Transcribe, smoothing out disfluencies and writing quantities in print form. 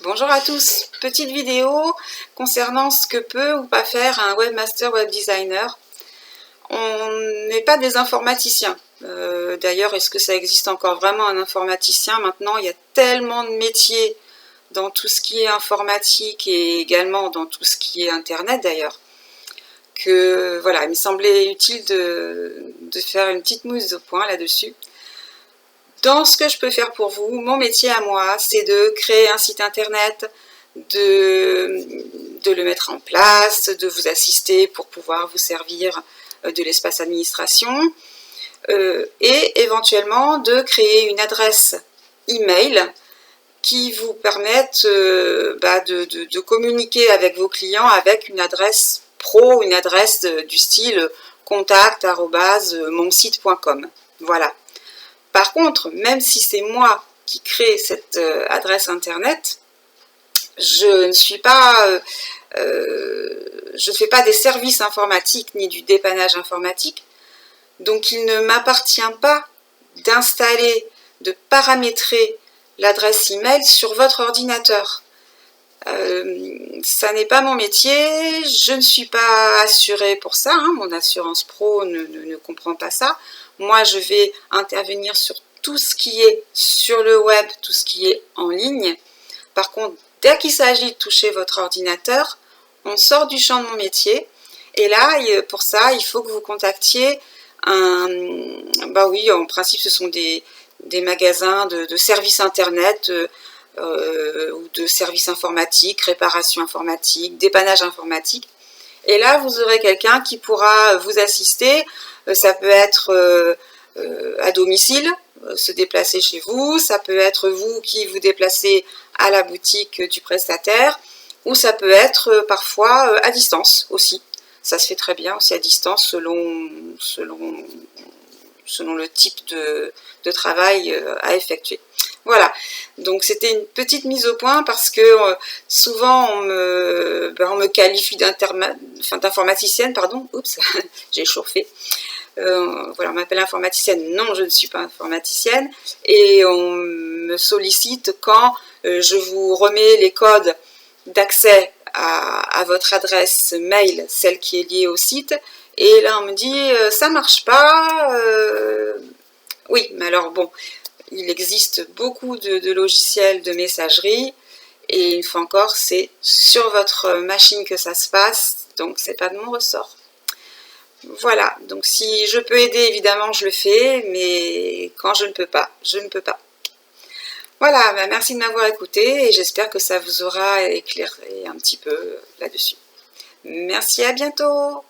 Bonjour à tous, petite vidéo concernant ce que peut ou pas faire un webmaster, web designer. On n'est pas des informaticiens. D'ailleurs, est-ce que ça existe encore vraiment un informaticien? Maintenant, il y a tellement de métiers dans tout ce qui est informatique et également dans tout ce qui est internet d'ailleurs, que voilà, il me semblait utile de faire une petite mise au point là-dessus. Dans ce que je peux faire pour vous, mon métier à moi, c'est de créer un site internet, de le mettre en place, de vous assister pour pouvoir vous servir de l'espace administration et éventuellement de créer une adresse email qui vous permette de communiquer avec vos clients avec une adresse pro, une adresse du style contact@monsite.com. Voilà. Par contre, même si c'est moi qui crée cette adresse internet, je ne suis pas, je ne fais pas des services informatiques ni du dépannage informatique, donc il ne m'appartient pas d'installer, de paramétrer l'adresse email sur votre ordinateur. Ça n'est pas mon métier, je ne suis pas assurée pour ça, hein, mon assurance pro ne comprend pas ça. Moi, je vais intervenir sur tout ce qui est sur le web, tout ce qui est en ligne. Par contre, dès qu'il s'agit de toucher votre ordinateur, on sort du champ de mon métier. Et là, pour ça, il faut que vous contactiez oui, en principe, ce sont des magasins de services internet ou de services informatiques, réparation informatique, dépannage informatique. Et là, vous aurez quelqu'un qui pourra vous assister. Ça peut être à domicile, se déplacer chez vous. Ça peut être vous qui vous déplacez à la boutique du prestataire. Ou ça peut être parfois à distance aussi. Ça se fait très bien aussi à distance selon le type de travail à effectuer. Voilà, donc c'était une petite mise au point parce que souvent on me qualifie d'informaticienne, pardon, oups, j'ai chauffé. Voilà, on m'appelle informaticienne, non, je ne suis pas informaticienne, et on me sollicite quand je vous remets les codes d'accès à votre adresse mail, celle qui est liée au site, et là on me dit ça marche pas, oui, mais alors bon, il existe beaucoup de logiciels de messagerie, et une fois encore, c'est sur votre machine que ça se passe, donc c'est pas de mon ressort. Voilà, donc si je peux aider, évidemment, je le fais, mais quand je ne peux pas, je ne peux pas. Voilà, merci de m'avoir écouté et j'espère que ça vous aura éclairé un petit peu là-dessus. Merci, à bientôt!